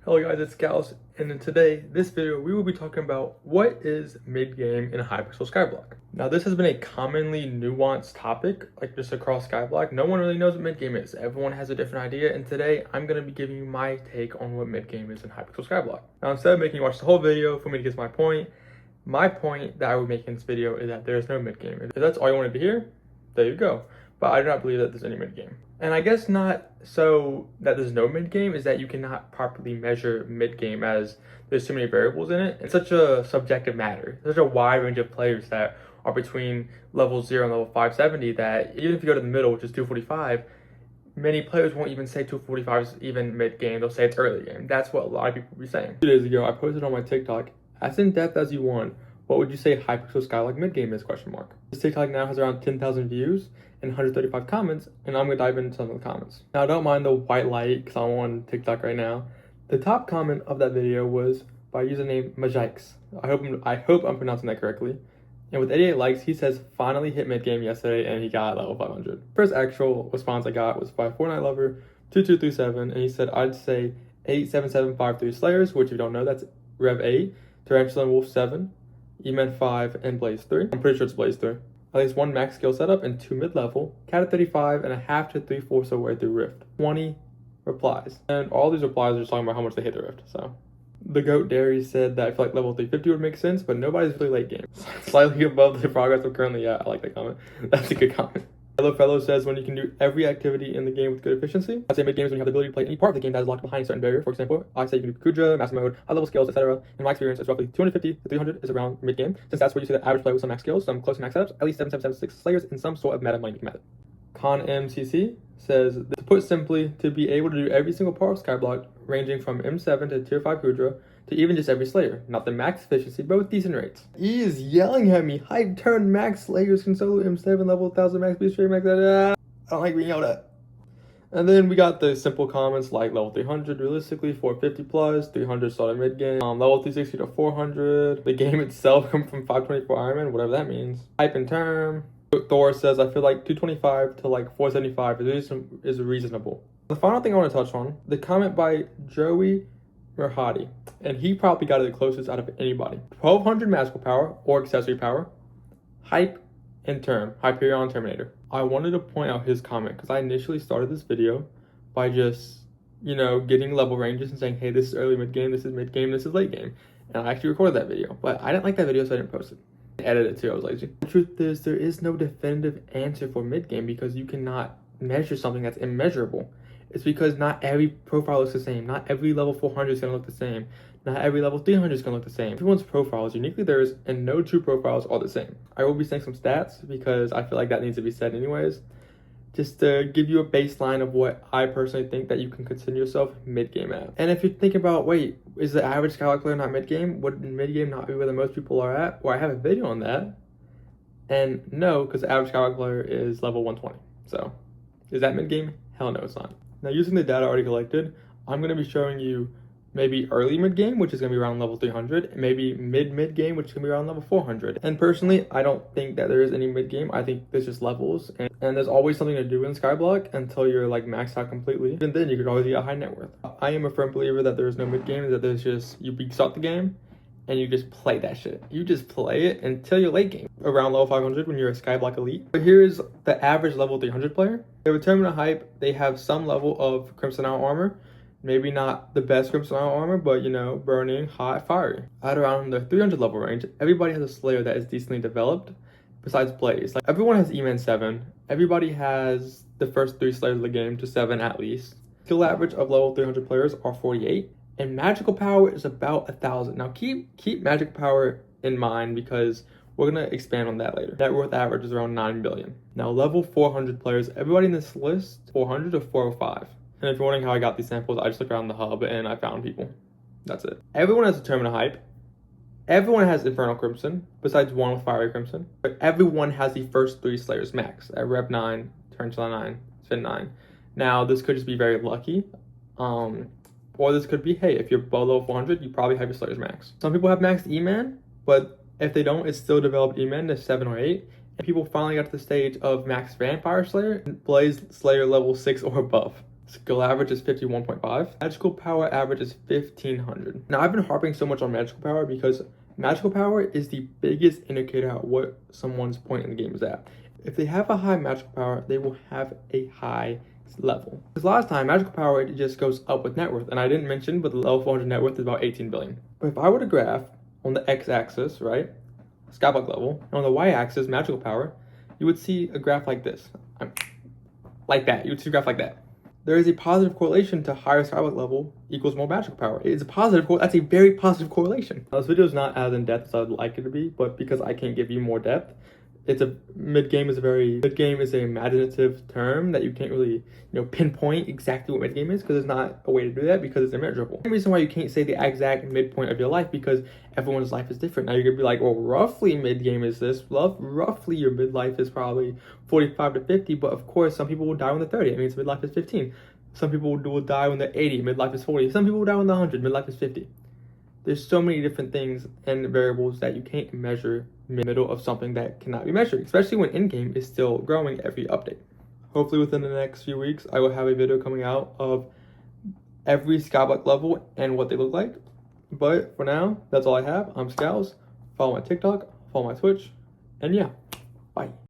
Hello guys, it's Gals, and in this video, we will be talking about what is mid-game in Hypixel Skyblock. Now, this has been a commonly nuanced topic, like just across Skyblock. No one really knows what mid-game is. Everyone has a different idea, and today, I'm going to be giving you my take on what mid-game is in Hypixel Skyblock. Now, instead of making you watch the whole video for me to get my point that I would make in this video is that there is no mid-game. If that's all you wanted to hear, there you go. But I do not believe that there's any mid-game. And I guess not so that there's no mid-game is that you cannot properly measure mid-game as there's too many variables in it. It's such a subjective matter. There's a wide range of players that are between level 0 and level 570 that even if you go to the middle, which is 245, many players won't even say 245 is even mid-game. They'll say it's early game. That's what a lot of people will be saying. 2 days ago, I posted on my TikTok, as in depth as you want, what would you say Hypixel Skyblock mid-game is, question mark. This TikTok now has around 10,000 views and 135 comments, and I'm gonna dive into some of the comments. Now, don't mind the white light because I'm on TikTok right now. The top comment of that video was by username Majikes. I hope I'm pronouncing that correctly. And with 88 likes, he says finally hit mid-game yesterday and he got level 500. First actual response I got was by Fortnite Lover 2237, and he said I'd say 87753 Slayers, which if you don't know, that's Rev 8, Tarantula and Wolf 7, E-Man 5, and Blaze 3. I'm pretty sure it's Blaze 3. At least 1 max skill setup and 2 mid-level, cat at 35 and a half to 3/4 of the way through Rift. 20 replies. And all these replies are just talking about how much they hit the Rift, so. The Goat Dairy said that I feel like level 350 would make sense, but nobody's really late game. Slightly above the progress I'm currently at. I like that comment. That's a good comment. Hello Fellow says when you can do every activity in the game with good efficiency. I'd say mid-game is when you have the ability to play any part of the game that is locked behind a certain barrier. For example, I say you can do Kudra, Master Mode, high-level skills, etc. In my experience, it's roughly 250 to 300 is around mid-game, since that's where you see the average player with some max skills, some close to max setups, at least 7776 Slayers in some sort of meta money method. Con MCC says, to put simply, to be able to do every single part of Skyblock, ranging from M7 to Tier 5 Kudra, to even just every Slayer. Not the max efficiency, but with decent rates. He is yelling at me. Hype turn max Slayers can solo M7 level 1000 max beast rate max. I don't like being yelled at. And then we got the simple comments like level 300 realistically, 450 plus, 300 started mid game, level 360 to 400. The game itself come from 524 Iron Man, whatever that means. Hype in term. Thor says I feel like 225 to like 475 is reasonable. The final thing I want to touch on, the comment by Joey Merhadi, and he probably got it the closest out of anybody. 1200 magical power or accessory power, hype in term, Hyperion Terminator. I wanted to point out his comment because I initially started this video by just, getting level ranges and saying, hey, this is early mid-game, this is mid-game, this is late game. And I actually recorded that video, but I didn't like that video, so I didn't post it. I edited it too, I was lazy. The truth is, there is no definitive answer for mid-game because you cannot measure something that's immeasurable. It's because not every profile looks the same. Not every level 400 is going to look the same. Not every level 300 is going to look the same. Everyone's profile is uniquely theirs, and no two profiles are the same. I will be saying some stats because I feel like that needs to be said anyways, just to give you a baseline of what I personally think that you can consider yourself mid-game at. And if you think about, wait, is the average Skyblock player not mid-game? Would mid-game not be where the most people are at? Well, I have a video on that. And no, because the average Skyblock player is level 120. So, is that mid-game? Hell no, it's not. Now, using the data already collected, I'm going to be showing you maybe early mid-game, which is going to be around level 300, maybe mid-mid-game, which is going to be around level 400. And personally, I don't think that there is any mid-game. I think there's just levels, and there's always something to do in Skyblock until you're like maxed out completely. And then you could always get a high net worth. I am a firm believer that there is no mid-game, that there's just, you start the game, and you just play that shit. You just play it until you're late game. Around level 500 when you're a Skyblock elite. But here's the average level 300 player. They have a terminal hype. They have some level of Crimson Isle armor. Maybe not the best Crimson Isle armor, but burning, hot, fiery. At around the 300 level range, everybody has a Slayer that is decently developed besides Blaze. Like everyone has E-Man 7. Everybody has the first 3 Slayers of the game to 7 at least. Skill average of level 300 players are 48. And magical power is about 1,000. Now keep magical power in mind because we're gonna expand on that later. Net worth average is around 9 billion. Now level 400 players, everybody in this list, 400 to 405. And if you're wondering how I got these samples, I just looked around the hub and I found people. That's it. Everyone has a terminal hype. Everyone has Infernal Crimson, besides one with Fiery Crimson. But everyone has the first 3 Slayers max at Rev 9, Tarantula 9, Spin 9. Now this could just be very lucky. Or this could be, hey, if you're below 400, you probably have your Slayers max. Some people have maxed E-Man, but if they don't, it's still developed E-Man to 7 or 8. And people finally got to the stage of max Vampire Slayer and Blaze Slayer level 6 or above. Skill average is 51.5. Magical power average is 1500. Now, I've been harping so much on magical power because magical power is the biggest indicator of what someone's point in the game is at. If they have a high magical power, they will have a high level. Because last time, magical power, it just goes up with net worth. And I didn't mention, but the level 400 net worth is about 18 billion. But if I were to graph on the x-axis, right, Skyblock level, and on the y-axis, magical power, you would see a graph like this. Like that. You would see a graph like that. There is a positive correlation to higher Skyblock level equals more magical power. It is a positive, that's a very positive correlation. Now, this video is not as in depth as I would like it to be, but because I can't give you more depth, mid-game is a imaginative term that you can't really, pinpoint exactly what mid-game is, because there's not a way to do that because it's immeasurable. The reason why you can't say the exact midpoint of your life, because everyone's life is different. Now you're gonna be like, well, roughly mid-game is this, roughly your midlife is probably 45 to 50, but of course some people will die when they're 30. It means midlife is 15. Some people will die when they're 80, midlife is 40. Some people will die when they're 100, midlife is 50. There's so many different things and variables that you can't measure in the middle of something that cannot be measured, especially when in-game is still growing every update. Hopefully within the next few weeks, I will have a video coming out of every Skyblock level and what they look like. But for now, that's all I have. I'm Scows. Follow my TikTok, follow my Twitch, and yeah, bye.